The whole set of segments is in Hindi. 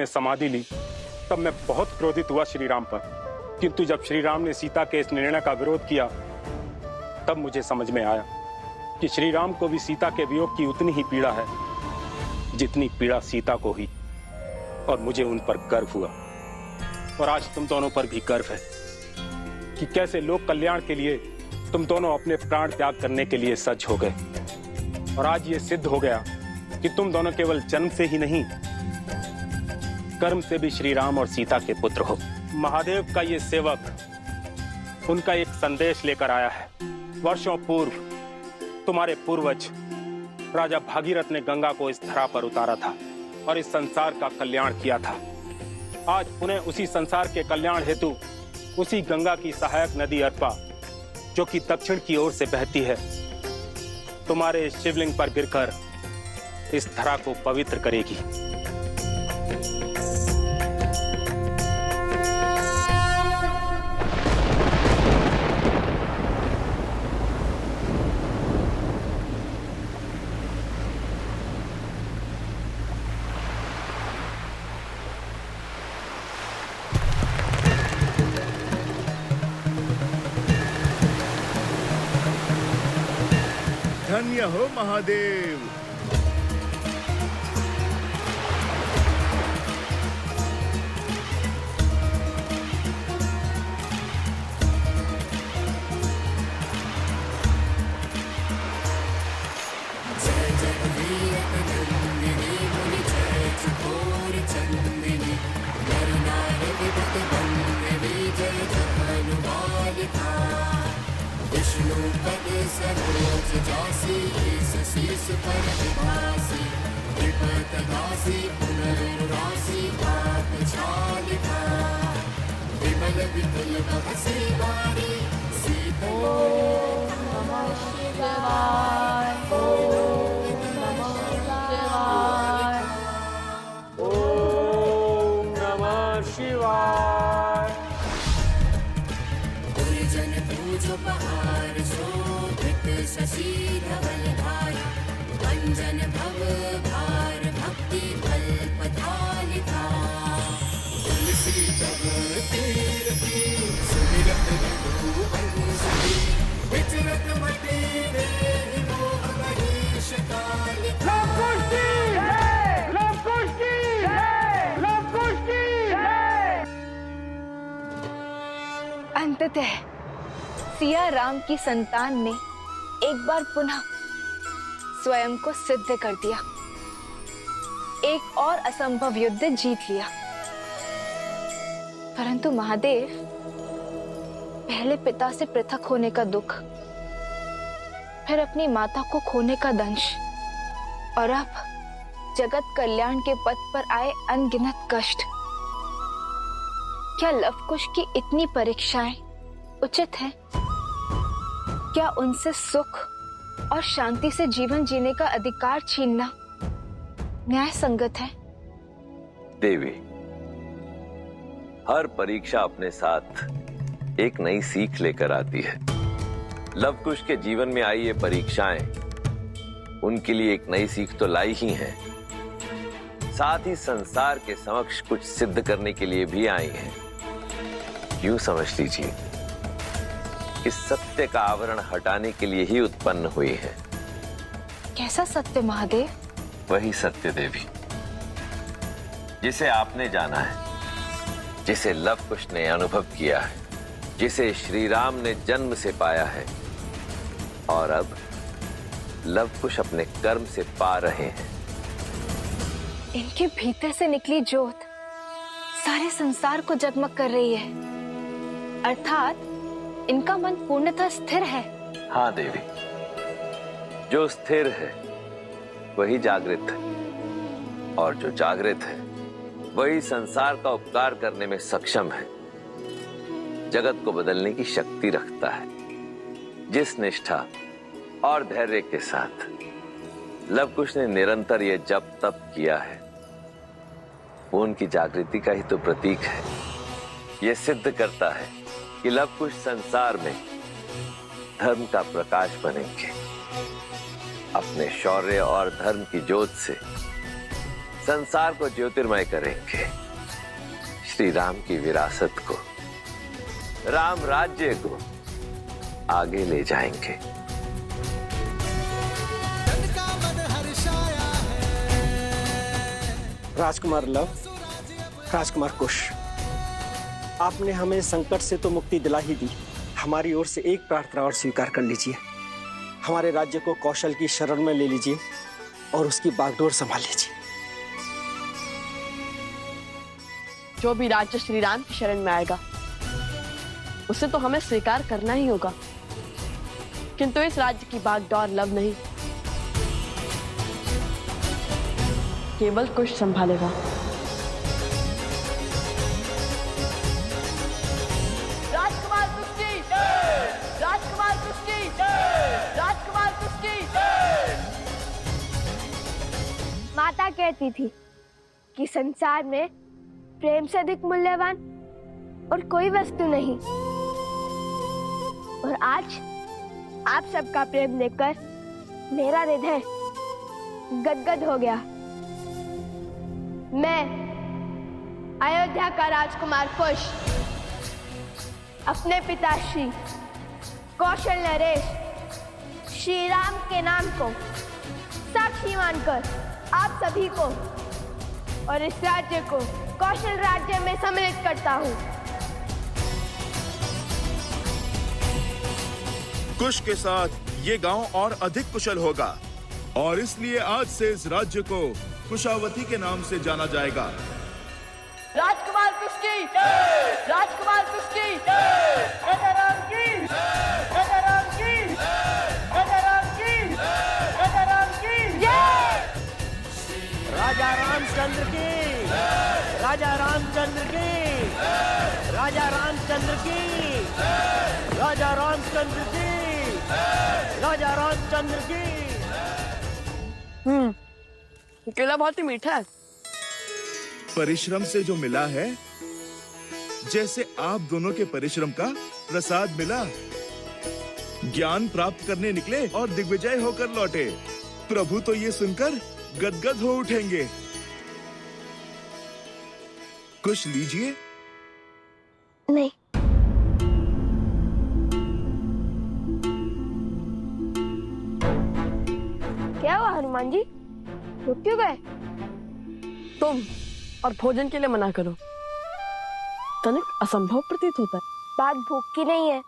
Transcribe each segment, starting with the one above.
ने समाधि ली तब मैं बहुत क्रोधित हुआ श्री राम पर, किंतु जब श्री राम ने सीता के इस निर्णय का विरोध किया तब मुझे समझ में आया कि श्री राम को भी सीता के वियोग की उतनी ही पीड़ा है जितनी पीड़ा सीता को ही, और मुझे उन पर गर्व हुआ। और आज तुम दोनों पर भी गर्व है कि कैसे लोक कल्याण के लिए तुम दोनों अपने प्राण त्याग करने के लिए सज्ज हो गए। और आज ये सिद्ध हो गया कि तुम दोनों केवल जन्म से ही नहीं, कर्म से भी श्री राम और सीता के पुत्र हो। महादेव का ये सेवक उनका एक संदेश लेकर आया है। वर्षों पूर्व तुम्हारे पूर्वज राजा भागीरथ ने गंगा को इस धरा पर उतारा था और इस संसार का कल्याण किया था। आज पुनः उसी संसार के कल्याण हेतु उसी गंगा की सहायक नदी अर्पा, जो कि दक्षिण की ओर से बहती है, तुम्हारे शिवलिंग पर गिरकर इस धरा को पवित्र करेगी। धन्य हो महादेव। अंततः सिया राम की संतान ने एक बार पुनः स्वयं को सिद्ध कर दिया, एक और असंभव युद्ध जीत लिया। परंतु महादेव, पहले पिता से पृथक होने का दुख, फिर अपनी माता को खोने का दंश, और अब जगत कल्याण के पथ पर आए अनगिनत कष्ट। क्या लवकुश की इतनी परीक्षाएं उचित हैं? क्या उनसे सुख और शांति से जीवन जीने का अधिकार छीनना न्याय संगत है? देवी, हर परीक्षा अपने साथ एक नई सीख लेकर आती है। लवकुश के जीवन में आई ये परीक्षाएं उनके लिए एक नई सीख तो लाई ही हैं, साथ ही संसार के समक्ष कुछ सिद्ध करने के लिए भी आई हैं। यूं समझ लीजिए कि सत्य का आवरण हटाने के लिए ही उत्पन्न हुई है। कैसा सत्य महादेव? वही सत्य देवी जिसे आपने जाना है, जिसे लवकुश ने अनुभव किया है, जिसे श्री राम ने जन्म से पाया है, और अब लवकुश अपने कर्म से पा रहे हैं। इनके भीतर से निकली ज्योत सारे संसार को जगमग कर रही है, अर्थात इनका मन पूर्णतः स्थिर है। हाँ देवी, जो स्थिर है वही जागृत है, और जो जागृत है वही संसार का उपकार करने में सक्षम है, जगत को बदलने की शक्ति रखता है। जिस निष्ठा और धैर्य के साथ लवकुश ने निरंतर यह जप तप किया है, वो उनकी जागृति का ही तो प्रतीक है। यह सिद्ध करता है कि लवकुश संसार में धर्म का प्रकाश बनेंगे। अपने शौर्य और धर्म की ज्योत से संसार को ज्योतिर्मय करेंगे, श्री राम की विरासत को, राम राज्य को आगे ले जाएंगे। राजकुमार लव, राजकुमार कुश, आपने हमें संकट से तो मुक्ति दिला ही दी। हमारी ओर से एक प्रार्थना और स्वीकार कर लीजिए। हमारे राज्य को कौशल की शरण में ले लीजिए और उसकी बागडोर संभाल लीजिए। जो भी राज्य श्री राम की शरण में आएगा उसे तो हमें स्वीकार करना ही होगा, किंतु इस राज्य की बागडोर लव नहीं, केवल कुश संभालेगा। राजकुमार कुश की जय! राजकुमार कुश की जय! राजकुमार कुश की जय! माता कहती थी कि संसार में प्रेम से अधिक मूल्यवान और कोई वस्तु नहीं, और आज आप सबका प्रेम लेकर मेरा हृदय गदगद हो गया। मैं अयोध्या का राजकुमार कुश अपने पिता श्री कौशल नरेश श्री राम के नाम को साक्षी मानकर आप सभी को और इस राज्य को कौशल राज्य में सम्मिलित करता हूँ। कुश के साथ ये गांव और अधिक कुशल होगा और इसलिए आज से इस राज्य को कुशावती के नाम से जाना जाएगा। राजकुमार कुश की जय! राजकुमार कुश की जय! राजा राम की जय! राजा राम की जय! राजा राम की जय! राजा राम की जय! राजा रामचंद्र की, राजा रामचंद्र की, राजा रामचंद्र की, राजा रामचंद्र की, राजा रामचंद्र की। केला बहुत ही मीठा है। परिश्रम से जो मिला है, जैसे आप दोनों के परिश्रम का प्रसाद मिला। ज्ञान प्राप्त करने निकले और दिग्विजय होकर लौटे। प्रभु तो ये सुनकर गदगद हो उठेंगे। कुछ लीजिए। नहीं, क्या हुआ हनुमान जी, रुक क्यों गए? तुम और भोजन के लिए मना करो, तनिक असंभव प्रतीत होता है। बात भूख की नहीं है,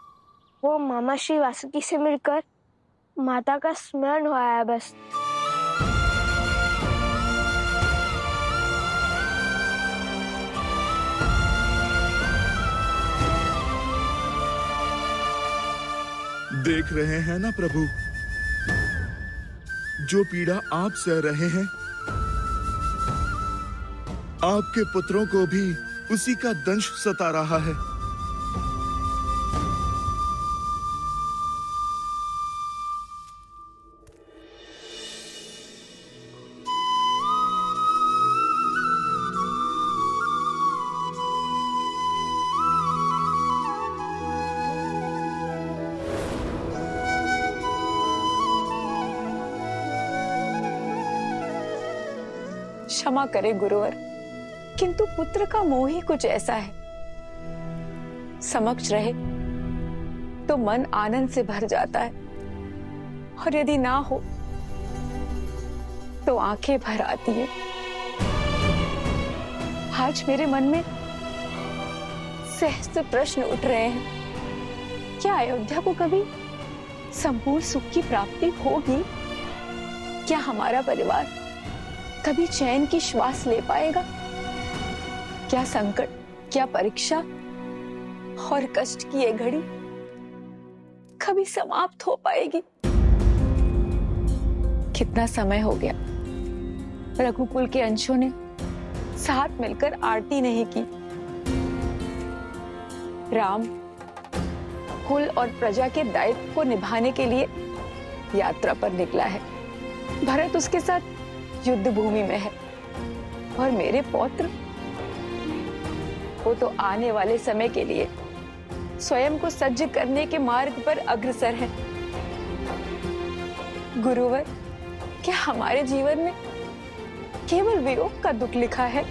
वो मामा श्री वासुकी से मिलकर माता का स्मरण हुआ है बस। देख रहे हैं ना प्रभु, जो पीड़ा आप सह रहे हैं, आपके पुत्रों को भी उसी का दंश सता रहा है। क्षमा करे गुरुवर, किंतु पुत्र का मोह ही कुछ ऐसा है, समक्ष रहे तो मन आनंद से भर जाता है और यदि ना हो तो आंखें भर आती है। आज मेरे मन में सहस्त्र प्रश्न उठ रहे हैं। क्या अयोध्या को कभी संपूर्ण सुख की प्राप्ति होगी? क्या हमारा परिवार कभी चैन की श्वास ले पाएगा? क्या संकट, क्या परीक्षा और कष्ट की ये घड़ी कभी समाप्त हो पाएगी? कितना समय हो गया रघुकुल के अंशों ने साथ मिलकर आरती नहीं की। राम कुल और प्रजा के दायित्व को निभाने के लिए यात्रा पर निकला है। भरत उसके साथ युद्ध भूमि में है और मेरे पौत्र, वो तो आने वाले समय के लिए स्वयं को सज्ज करने के मार्ग पर अग्रसर है। गुरुवर, क्या हमारे जीवन में केवल वियोग का दुख लिखा है।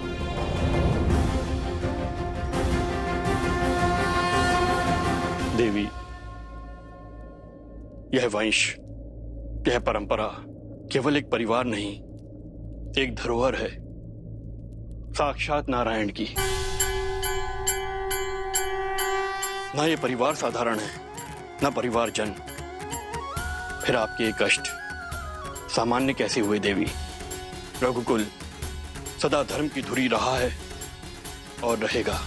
देवी, यह वंश, यह परंपरा केवल एक परिवार नहीं, एक धरोहर है, साक्षात नारायण की। ना ये परिवार साधारण है, ना परिवारजन। फिर आपके ये कष्ट सामान्य कैसे हुए देवी? रघुकुल सदा धर्म की धुरी रहा है और रहेगा।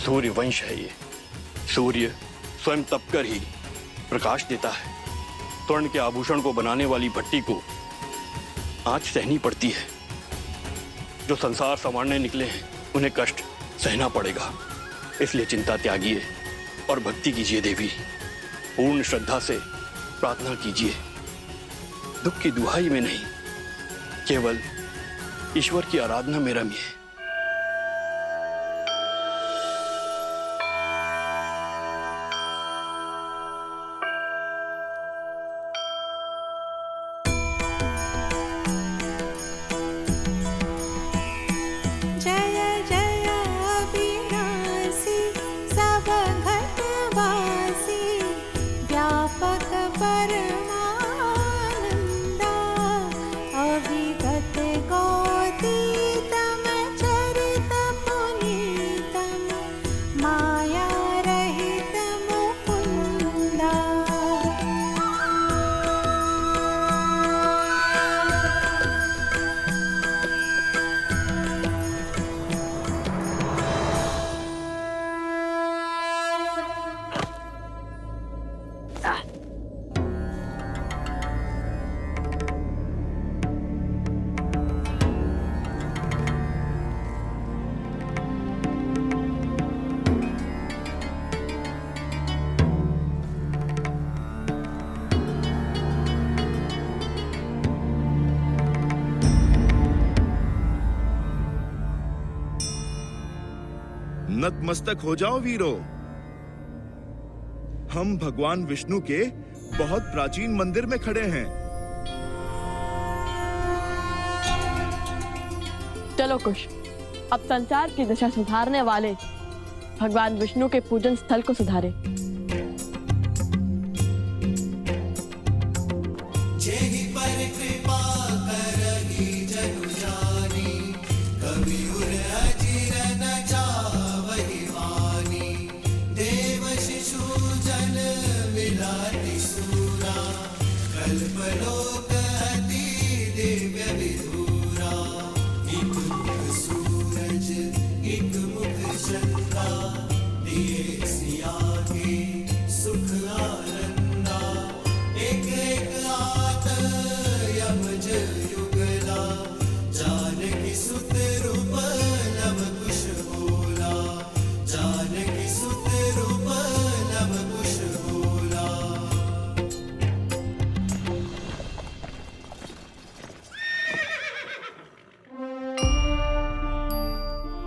सूर्य वंश है ये। सूर्य स्वयं तपकर ही प्रकाश देता है। स्वर्ण के आभूषण को बनाने वाली भट्टी को आंच सहनी पड़ती है। जो संसार संवारने निकले हैं उन्हें कष्ट सहना पड़ेगा। इसलिए चिंता त्यागिए और भक्ति कीजिए देवी। पूर्ण श्रद्धा से प्रार्थना कीजिए। दुख की दुहाई में नहीं, केवल ईश्वर की आराधना में रमिए। नतमस्तक हो जाओ वीरो। हम भगवान विष्णु के बहुत प्राचीन मंदिर में खड़े हैं। चलो कुश, अब संसार की दशा सुधारने वाले भगवान विष्णु के पूजन स्थल को सुधारे।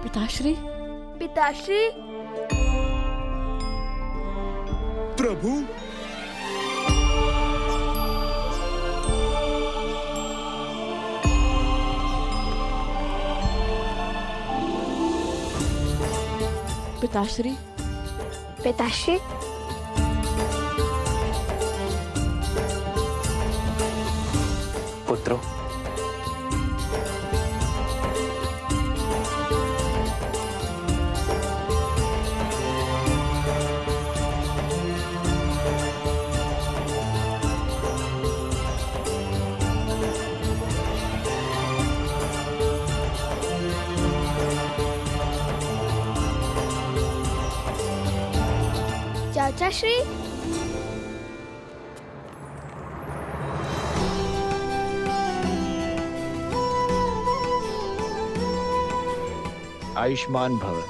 पिताश्री, पिताश्री, प्रभु, पिताश्री, पिताश्री, पुत्रों, चाचा श्री, आयुष्मान भव।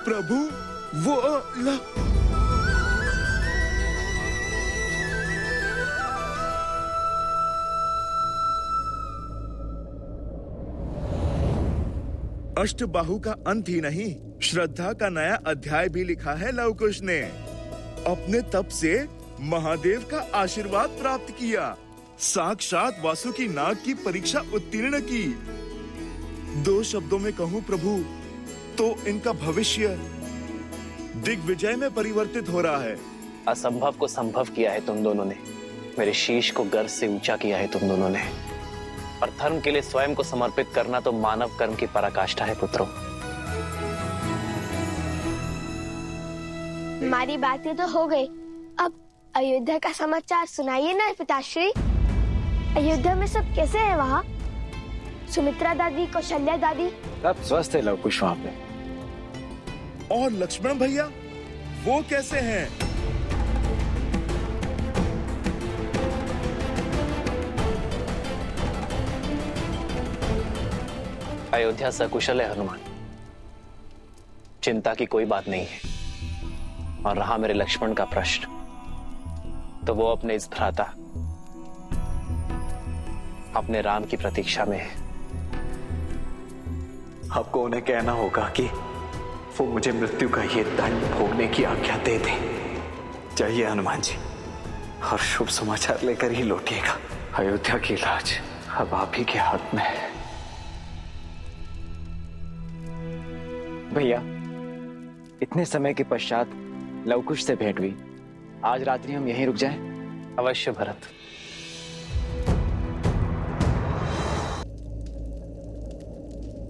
प्रभु वो अष्टबाहु का अंत ही नहीं, श्रद्धा का नया अध्याय भी लिखा है लव कुश ने। अपने तप से महादेव का आशीर्वाद प्राप्त किया, साक्षात वासुकी नाग की परीक्षा उत्तीर्ण की। दो शब्दों में कहूँ प्रभु तो इनका भविष्य दिग्विजय में परिवर्तित हो रहा है। असंभव को संभव किया है तुम दोनों ने, मेरे शीश को गर्व से ऊंचा किया है तुम दोनों ने। और धर्म के लिए स्वयं को समर्पित करना तो मानव कर्म की पराकाष्ठा है पुत्रों। हमारी बातें तो हो गई, अब अयोध्या का समाचार सुनाइए ना पिताश्री। अयोध्या में सब कैसे हैं वहाँ? सुमित्रा दादी, कौशल्या दादी सब स्वस्थ है लव कुश वहाँ पे। और लक्ष्मण भैया वो कैसे हैं? अयोध्या सकुशल है हनुमान, चिंता की कोई बात नहीं है। और रहा मेरे लक्ष्मण का प्रश्न, तो वो अपने इस भ्राता अपने राम की प्रतीक्षा में है। आपको उन्हें कहना होगा कि वो मुझे मृत्यु का ये दंड भोगने की आज्ञा दे दे। जाइए हनुमान जी, और शुभ समाचार लेकर ही लौटिएगा। अयोध्या की लाज अब आप ही के हाथ में है। भैया, इतने समय के पश्चात लवकुश से भेंट हुई, आज रात्रि हम यहीं रुक जाएं? अवश्य भरत।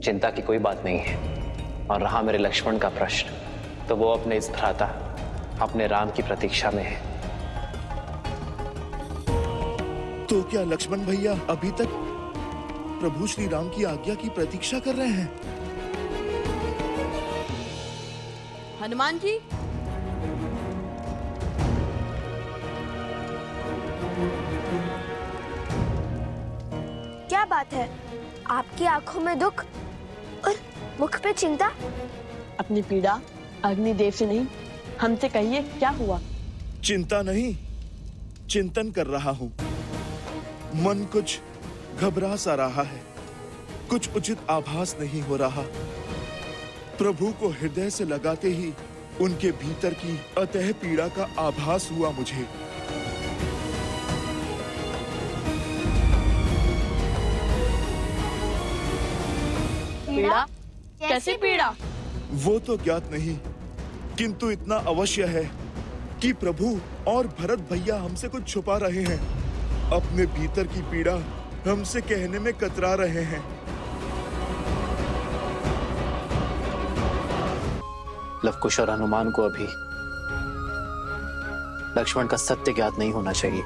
चिंता की कोई बात नहीं है। और रहा मेरे लक्ष्मण का प्रश्न, तो वो अपने इस भ्राता अपने राम की प्रतीक्षा में है। तो क्या लक्ष्मण भैया अभी तक प्रभु श्री राम की आज्ञा की प्रतीक्षा कर रहे हैं? हनुमान जी, क्या बात है? आपकी आंखों में दुख और मुख पे चिंता। अपनी पीड़ा अग्निदेव से नहीं, हमसे कहिए, क्या हुआ? चिंता नहीं, चिंतन कर रहा हूँ। मन कुछ घबरा सा रहा है, कुछ उचित आभास नहीं हो रहा। प्रभु को हृदय से लगाते ही उनके भीतर की अतः पीड़ा का आभास हुआ मुझे। पीड़ा? कैसी पीड़ा? वो तो ज्ञात नहीं, किंतु इतना अवश्य है कि प्रभु और भरत भैया हमसे कुछ छुपा रहे हैं। अपने भीतर की पीड़ा हमसे कहने में कतरा रहे हैं। लवकुश और हनुमान को अभी लक्ष्मण का सत्य ज्ञात नहीं होना चाहिए।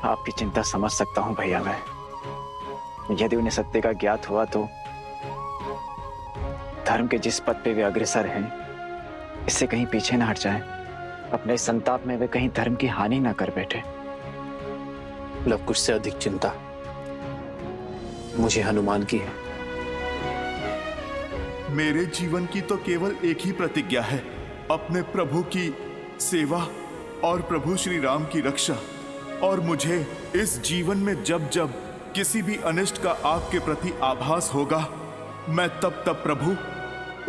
आपकी चिंता समझ सकता हूँ भैया मैं। यदि उन्हें सत्य का ज्ञात हुआ तो धर्म के जिस पद पे वे अग्रसर हैं, इससे कहीं पीछे न हट जाएं। अपने संताप में वे कहीं धर्म की हानि ना कर बैठे। लवकुश से अधिक चिंता मुझे हनुमान की है। मेरे जीवन की तो केवल एक ही प्रतिज्ञा है, अपने प्रभु की सेवा और प्रभु श्री राम की रक्षा। और मुझे इस जीवन में जब जब किसी भी अनिष्ट का आपके प्रति आभास होगा, मैं तब तब प्रभु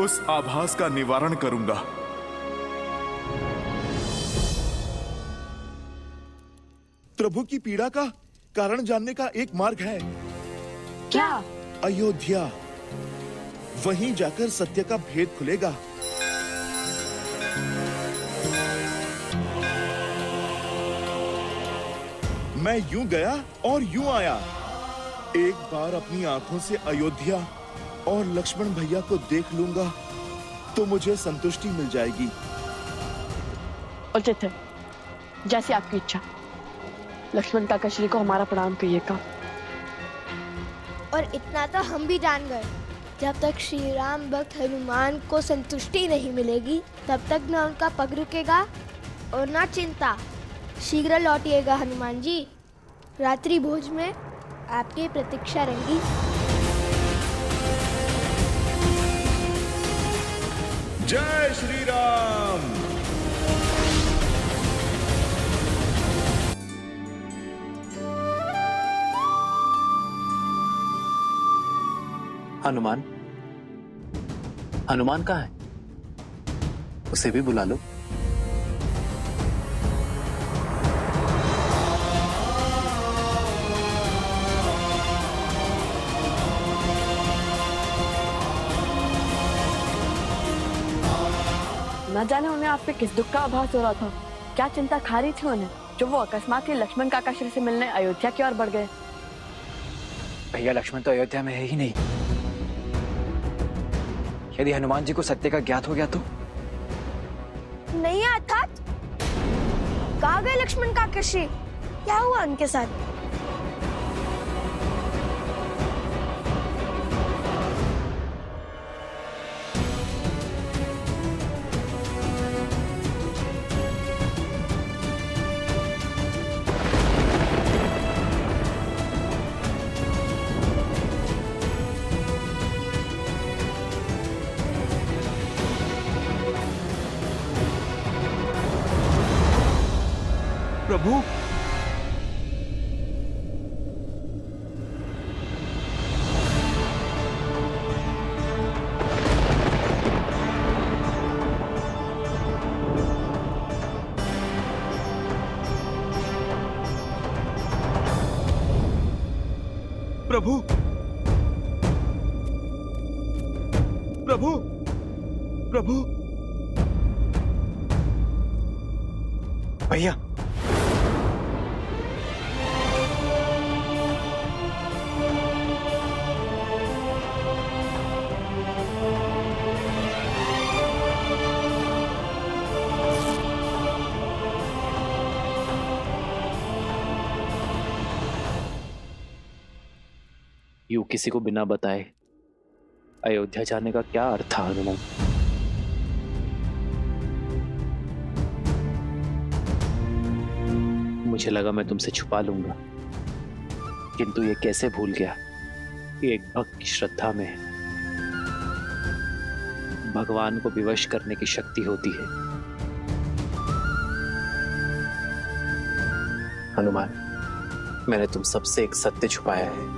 उस आभास का निवारण करूंगा। प्रभु की पीड़ा का कारण जानने का एक मार्ग है। क्या? अयोध्या। वहीं जाकर सत्य का भेद खुलेगा। मैं यूं गया और यूं आया। एक बार अपनी आंखों से अयोध्या और लक्ष्मण भैया को देख लूंगा तो मुझे संतुष्टि मिल जाएगी। उचित है, जैसी आपकी इच्छा। लक्ष्मण काका श्री को हमारा प्रणाम कहिएगा। और इतना तो हम भी जान गए जब तक श्री राम भक्त हनुमान को संतुष्टि नहीं मिलेगी तब तक न उनका पग रुकेगा और न चिंता। शीघ्र लौटिएगा हनुमान जी। रात्रि भोज में आपकी प्रतीक्षा रहेगी। जय श्री राम। हनुमान, हनुमान कहाँ है? उसे भी बुला लो। न जाने उन्हें आप पे किस दुख का आभास हो रहा था। क्या चिंता खा रही थी उन्हें जो वो अकस्मात ही लक्ष्मण काका श्री से मिलने अयोध्या की ओर बढ़ गए। भैया, लक्ष्मण तो अयोध्या में है ही नहीं। यदि हनुमान जी को सत्य का ज्ञात हो गया तो? नहीं अर्थात कहाँ गए लक्ष्मण काका श्री? क्या हुआ उनके साथ? प्रभु, प्रभु, प्रभु, प्रभु। भैया, यूं किसी को बिना बताए अयोध्या जाने का क्या अर्थ था हनुमान? मुझे लगा मैं तुमसे छुपा लूंगा, किंतु ये कैसे भूल गया कि एक भक्त की श्रद्धा में भगवान को विवश करने की शक्ति होती है। हनुमान, मैंने तुम सबसे एक सत्य छुपाया है,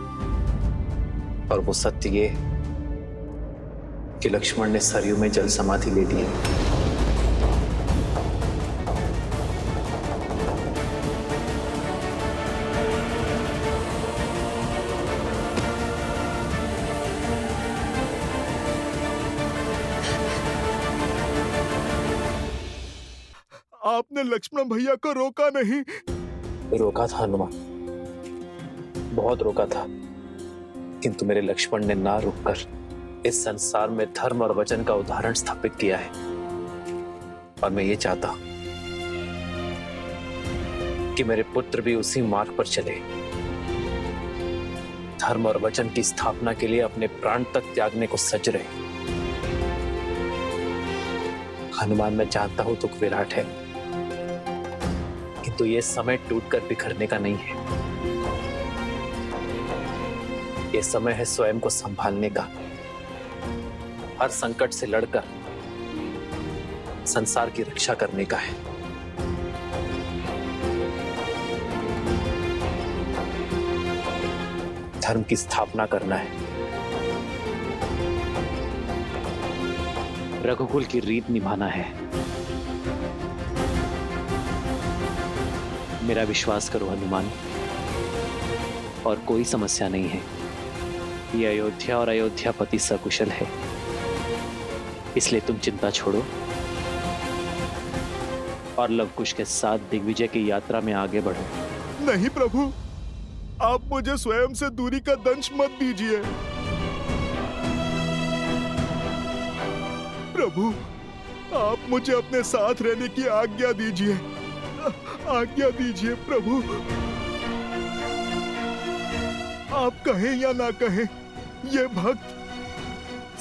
और वो सत्य ये कि लक्ष्मण ने सरयू में जल समाधि ले ली है। आपने लक्ष्मण भैया को रोका नहीं? रोका था हनुमान, बहुत रोका था, किंतु मेरे लक्ष्मण ने ना रुककर इस संसार में धर्म और वचन का उदाहरण स्थापित किया है। और मैं ये चाहता हूं कि मेरे पुत्र भी उसी मार्ग पर चले, धर्म और वचन की स्थापना के लिए अपने प्राण तक त्यागने को सज रहे। हनुमान, मैं जानता हूं दुख विराट है, किंतु ये समय टूटकर बिखरने का नहीं है। ये समय है स्वयं को संभालने का, हर संकट से लड़कर संसार की रक्षा करने का है। धर्म की स्थापना करना है, रघुकुल की रीत निभाना है। मेरा विश्वास करो हनुमान, और कोई समस्या नहीं है। ये अयोध्या और अयोध्यापति सकुशल है, इसलिए तुम चिंता छोड़ो और लवकुश के साथ दिग्विजय की यात्रा में आगे बढ़ो। नहीं प्रभु, आप मुझे स्वयं से दूरी का दंश मत दीजिए। प्रभु, आप मुझे अपने साथ रहने की आज्ञा दीजिए, आज्ञा दीजिए प्रभु। आप कहें या ना कहें, ये भक्त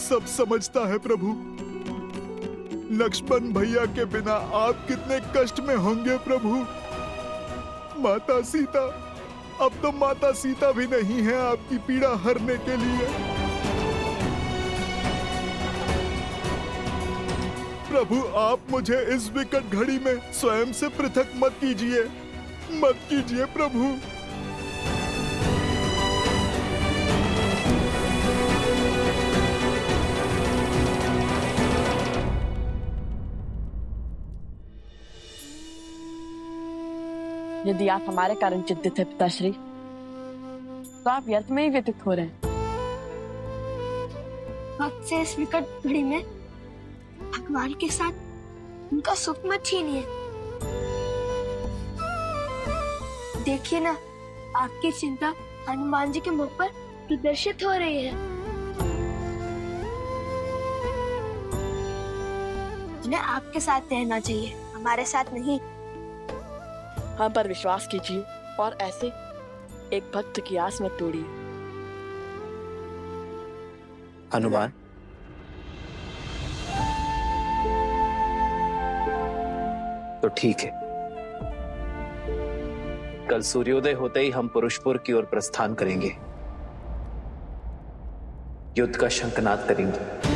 सब समझता है प्रभु। लक्ष्मण भैया के बिना आप कितने कष्ट में होंगे प्रभु। माता सीता, अब तो माता सीता भी नहीं है आपकी पीड़ा हरने के लिए। प्रभु आप मुझे इस विकट घड़ी में स्वयं से पृथक मत कीजिए, मत कीजिए प्रभु। यदि आप हमारे कारण चिंतित हैं पिताश्री, तो आप व्यर्थ में ही व्यतीत हो रहे हैं। वक्त से इस विकट घड़ी में भगवान के साथ उनका सुख मत छीनिए। देखिए ना, आपकी चिंता हनुमान जी के मुख पर प्रदर्शित हो रही है। उन्हें आपके साथ रहना चाहिए, हमारे साथ नहीं। हम पर विश्वास कीजिए और ऐसे एक भक्त की आस मत तोड़िए। हनुमान, तो ठीक है, कल सूर्योदय होते ही हम पुरुषपुर की ओर प्रस्थान करेंगे, युद्ध का शंखनाद करेंगे।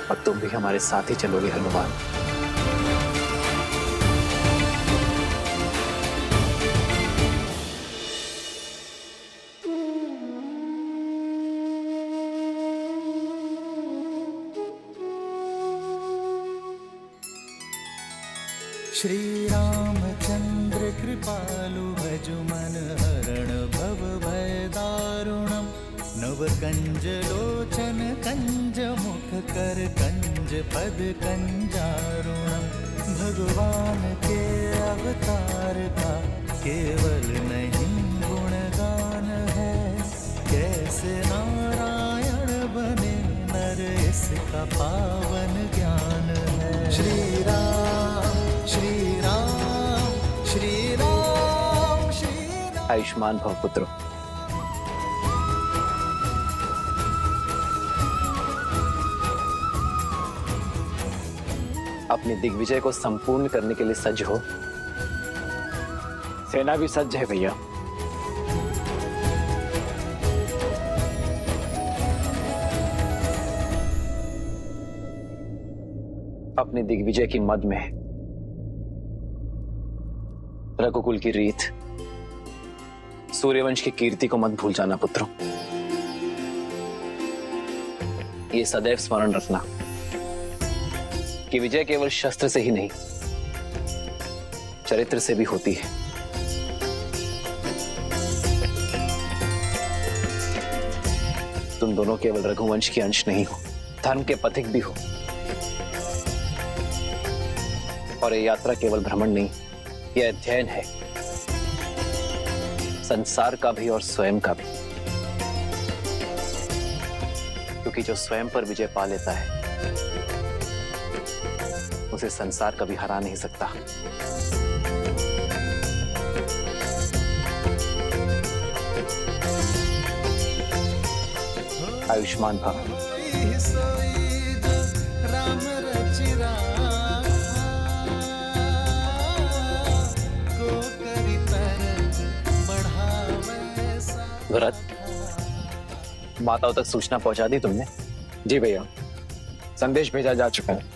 और तुम भी हमारे साथ ही चलोगे हनुमान। श्री रामचंद्र कृपालु भजु मन हरण भव भय दारुणम। नव कंज लोचन कंज मुख कर कंज पद कंजारुणम। भगवान के अवतार का केवल नहीं गुणगान है, कैसे नारायण बने नर इसका पावन ज्ञान है। श्री राम श्री राम श्री राम श्री राम। आयुष्मान भव पुत्र। अपने दिग्विजय को संपूर्ण करने के लिए सज्ज हो। सेना भी सज्ज है भैया। अपने दिग्विजय की मद में रघुकुल की रीत, सूर्यवंश की कीर्ति को मत भूल जाना पुत्रों। ये सदैव स्मरण रखना कि विजय केवल शस्त्र से ही नहीं, चरित्र से भी होती है। तुम दोनों केवल रघुवंश के अंश नहीं हो, धर्म के पथिक भी हो। और ये यात्रा केवल भ्रमण नहीं, यह अध्ययन है, संसार का भी और स्वयं का भी। क्योंकि जो स्वयं पर विजय पा लेता है, उसे संसार कभी हरा नहीं सकता। आयुष्मान भव। भरत, माताओं तक सूचना पहुंचा दी तुमने? जी भैया, संदेश भेजा जा चुका है।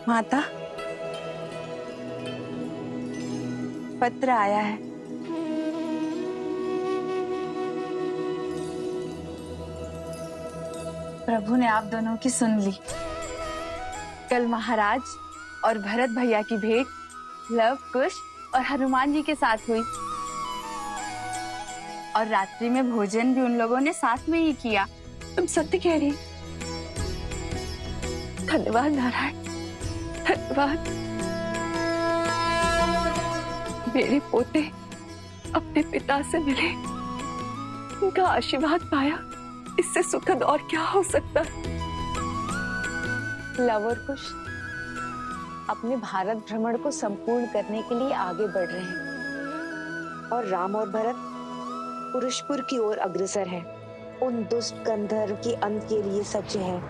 माता, पत्र आया है। प्रभु ने आप दोनों की सुन ली। कल महाराज और भरत भैया की भेंट लव, कुश और हनुमान जी के साथ हुई, और रात्रि में भोजन भी उन लोगों ने साथ में ही किया। तुम सत्य कह रही। धन्यवाद नारायण, धन्यवाद। मेरे पोते अपने पिता से मिले, उनका आशीर्वाद पाया, इससे सुखद और क्या हो सकता है। लव और कुश अपने भारत भ्रमण को संपूर्ण करने के लिए आगे बढ़ रहे हैं और राम और भरत पुरुषपुर की ओर अग्रसर हैं, उन दुष्ट गंधर्व के अंत के लिए सज्ज हैं।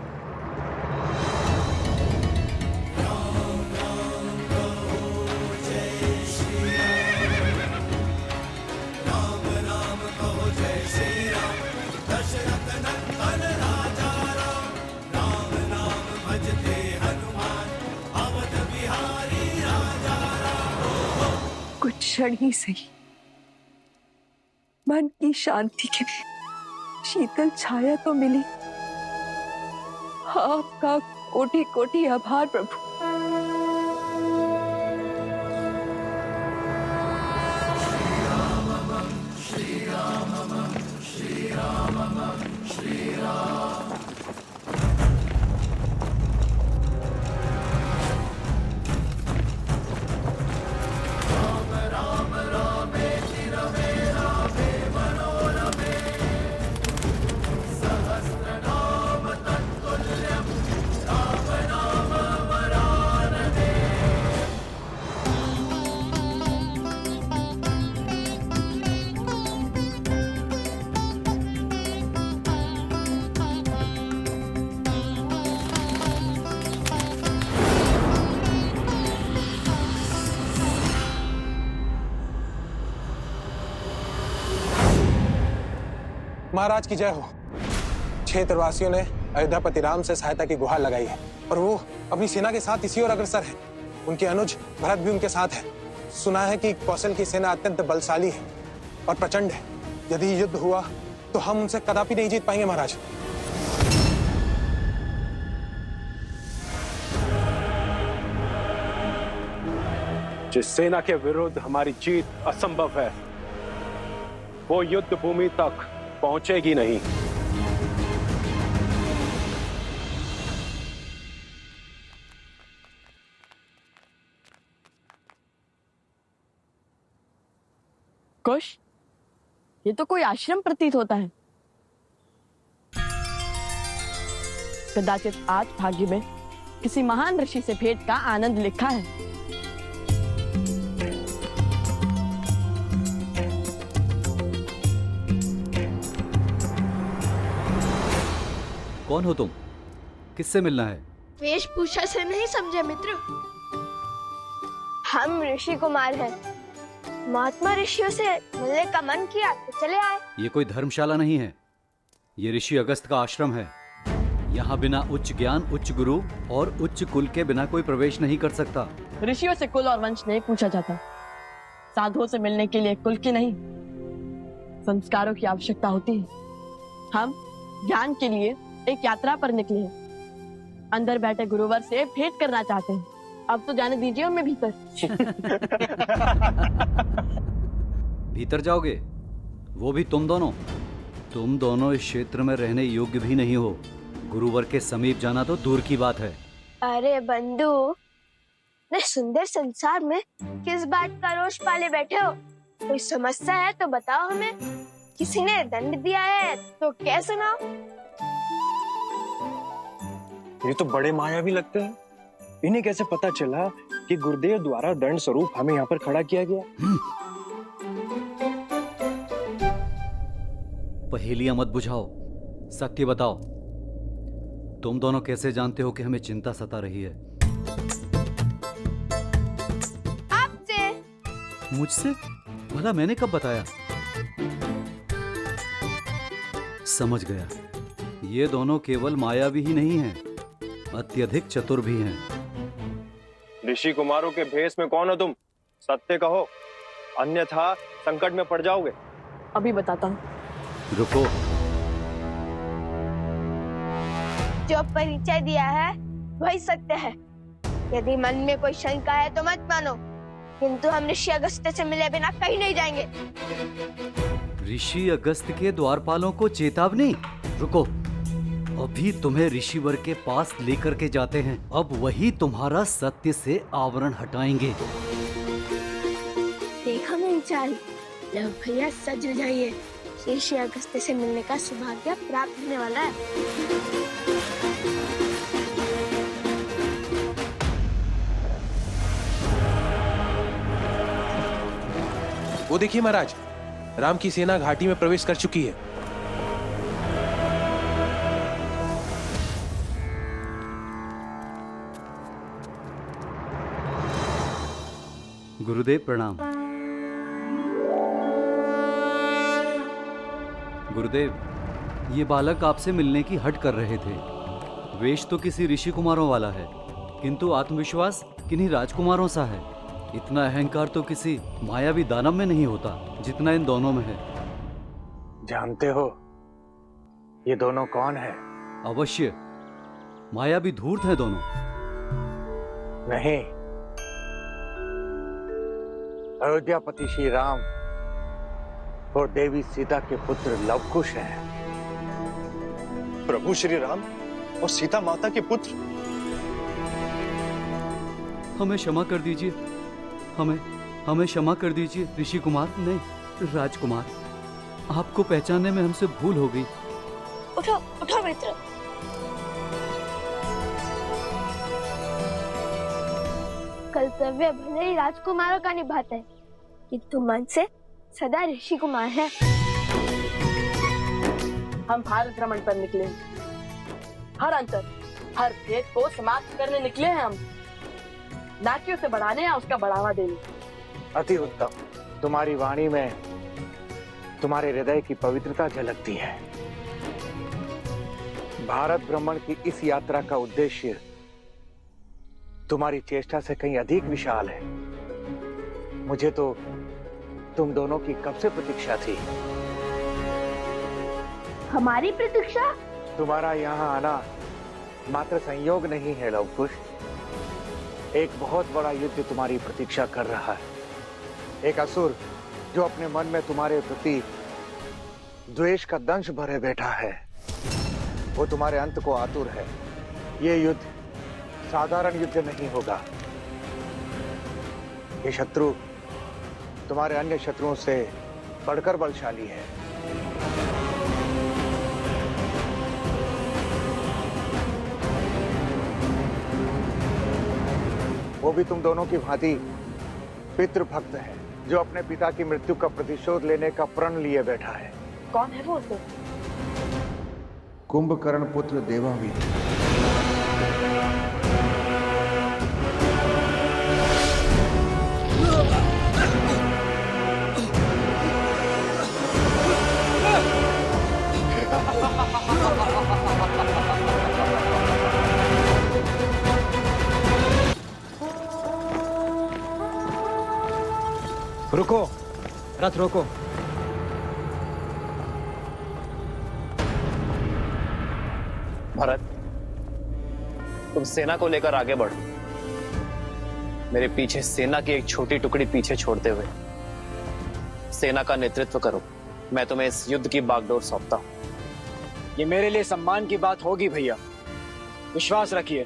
कुछ क्षण ही सही मन की शांति के लिए शीतल छाया तो मिली। आपका कोटि कोटि आभार प्रभु। महाराज की जय हो। क्षेत्रवासियों ने अयोध्यापति राम से सहायता की गुहार लगाई है और वो अपनी सेना के साथ इसी ओर अग्रसर है। उनके अनुज भरत भी उनके साथ है। सुना है कि कौशल की सेना अत्यंत बलशाली है और प्रचंड है। यदि युद्ध हुआ तो हम उनसे कदापि नहीं जीत पाएंगे महाराज। जिस सेना के विरुद्ध हमारी जीत असंभव है वो युद्ध भूमि तक पहुंचेगी नहीं। कुश, ये तो कोई आश्रम प्रतीत होता है। कदाचित आज भाग्य में किसी महान ऋषि से भेंट का आनंद लिखा है। कौन हो तुम? किससे मिलना है? वेशभूषा से नहीं समझे मित्र, हम ऋषि कुमार हैं। महात्मा ऋषियों से मिलने का मन किया तो चले आए। ये कोई धर्मशाला नहीं है, ये ऋषि अगस्त का आश्रम है। यहाँ बिना उच्च ज्ञान, उच्च गुरु और उच्च कुल के बिना कोई प्रवेश नहीं कर सकता। ऋषियों से कुल और वंश नहीं पूछा जाता। साधुओं से मिलने के लिए कुल की नहीं, संस्कारों की आवश्यकता होती है। हम ज्ञान के लिए एक यात्रा पर निकले हैं। अंदर बैठे गुरुवर से भेंट करना चाहते हैं। अब तो जाने दीजिए हमें भीतर। भीतर जाओगे? वो भी तुम दोनों? तुम दोनों इस क्षेत्र में रहने योग्य भी नहीं हो। गुरुवर के समीप जाना तो दूर की बात है। अरे बंधु, इतने सुंदर संसार में किस बात का रोष पाले बैठे हो? कोई समस्या है तो बताओ हमें। किसी ने दंड दिया है तो क्या सुनाओ? ये तो बड़े मायावी लगते हैं। इन्हें कैसे पता चला कि गुरुदेव द्वारा दंड स्वरूप हमें यहाँ पर खड़ा किया गया? पहेलियां मत बुझाओ, सत्य बताओ। तुम दोनों कैसे जानते हो कि हमें चिंता सता रही है? आपसे। मुझसे? भला मैंने कब बताया? समझ गया, ये दोनों केवल मायावी ही नहीं हैं, अत्यधिक चतुर भी हैं। ऋषि कुमारों के भेष में कौन हो तुम? सत्य कहो, अन्यथा संकट में पड़ जाओगे। अभी बताता हूँ। रुको। जो परिचय दिया है वही सत्य है। यदि मन में कोई शंका है तो मत मानो, किंतु हम ऋषि अगस्त से मिले बिना कहीं नहीं जाएंगे। ऋषि अगस्त के द्वारपालों को चेतावनी? रुको, अभी तुम्हें ऋषिवर के पास लेकर के जाते हैं। अब वही तुम्हारा सत्य से आवरण हटाएंगे। देखा मेरी चाल, लो भैया सज जाइए, ऋषि अगस्त से मिलने का सौभाग्य प्राप्त होने वाला है। वो देखिए महाराज, राम की सेना घाटी में प्रवेश कर चुकी है। गुरुदेव प्रणाम। गुरुदेव, ये बालक आपसे मिलने की हट कर रहे थे। वेश तो किसी ऋषि कुमारों वाला है, किंतु आत्मविश्वास किन्हीं राजकुमारों सा है। इतना अहंकार तो किसी मायावी दानव में नहीं होता जितना इन दोनों में है। जानते हो ये दोनों कौन है? अवश्य, मायावी धूर्त हैं दोनों। नहीं, अयोध्यापति श्री राम और देवी सीता के पुत्र लवकुश हैं। प्रभु श्री राम और सीता माता के पुत्र। हमें क्षमा कर दीजिए, हमें क्षमा कर दीजिए ऋषि कुमार, नहीं राजकुमार। आपको पहचानने में हमसे भूल हो गई। उठो उठो मित्र। कर्तव्य भले ही राजकुमारों का निभाते हैं, किंतु मन से सदा ऋषि कुमार है। हम भारत भ्रमण पर निकले, हर अंतर, हर भेद को समाप्त करने निकले हैं हम, ना कि उसे बढ़ाने या उसका बढ़ावा देने। अति उत्तम। तुम्हारी वाणी में तुम्हारे हृदय की पवित्रता झलकती है। भारत भ्रमण की इस यात्रा का उद्देश्य तुम्हारी चेष्टा से कहीं अधिक विशाल है। मुझे तो तुम दोनों की कब से प्रतीक्षा थी। हमारी प्रतीक्षा? तुम्हारा यहाँ आना मात्र संयोग नहीं है लवकुश, एक बहुत बड़ा युद्ध तुम्हारी प्रतीक्षा कर रहा है। एक असुर जो अपने मन में तुम्हारे प्रति द्वेष का दंश भरे बैठा है, वो तुम्हारे अंत को आतुर है। ये युद्ध साधारण युद्ध नहीं होगा। ये शत्रु तुम्हारे अन्य शत्रुओं से बढ़कर बलशाली है। वो भी तुम दोनों की भांति पितृभक्त है, जो अपने पिता की मृत्यु का प्रतिशोध लेने का प्रण लिए बैठा है। कौन है वो उसे? कुंभकर्ण पुत्र देवावीर। रुको, रथ रोको। भरत, तुम सेना को लेकर आगे बढ़ो। मेरे पीछे सेना की एक छोटी टुकड़ी पीछे छोड़ते हुए सेना का नेतृत्व करो। मैं तुम्हें इस युद्ध की बागडोर सौंपता हूं। ये मेरे लिए सम्मान की बात होगी भैया, विश्वास रखिए,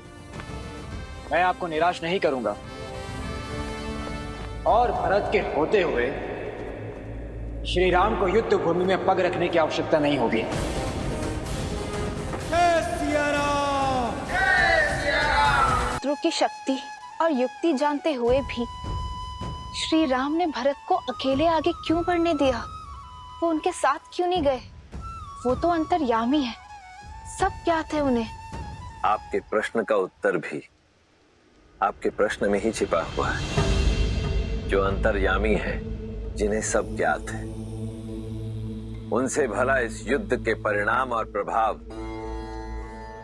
मैं आपको निराश नहीं करूंगा। और भरत के होते हुए श्री राम को युद्ध भूमि में पग रखने की आवश्यकता नहीं होगी। शत्रु की शक्ति और युक्ति जानते हुए भी श्री राम ने भरत को अकेले आगे क्यों बढ़ने दिया? वो उनके साथ क्यों नहीं गए? वो तो अंतर्यामी है, सब ज्ञात है उन्हें। आपके प्रश्न का उत्तर भी आपके प्रश्न में ही छिपा हुआ है। जो अंतर्यामी है, जिन्हें सब ज्ञात है, उनसे भला इस युद्ध के परिणाम और प्रभाव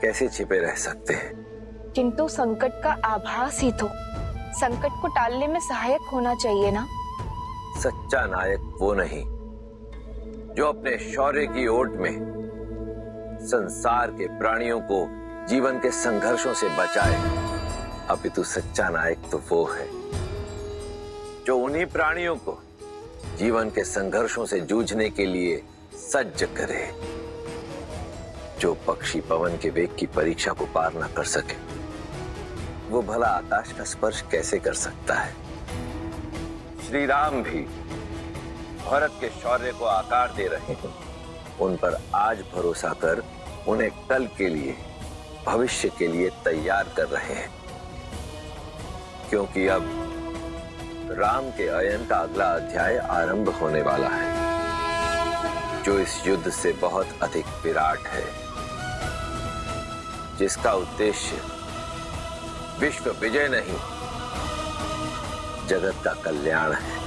कैसे छिपे रह सकते हैं? किंतु संकट का आभास ही तो संकट को टालने में सहायक होना चाहिए ना। सच्चा नायक वो नहीं जो अपने शौर्य की ओट में संसार के प्राणियों को जीवन के संघर्षों से बचाए, अपितु सच्चा नायक तो वो है जो उन्हीं प्राणियों को जीवन के संघर्षों से जूझने के लिए सज्ज करे। जो पक्षी पवन के वेग की परीक्षा को पार न कर सके, वो भला आकाश का स्पर्श कैसे कर सकता है? श्री राम भी भरत के शौर्य को आकार दे रहे हैं। उन पर आज भरोसा कर उन्हें कल के लिए, भविष्य के लिए तैयार कर रहे हैं, क्योंकि अब राम के अयन का अगला अध्याय आरंभ होने वाला है, जो इस युद्ध से बहुत अधिक विराट है, जिसका उद्देश्य विश्व विजय नहीं, जगत का कल्याण है।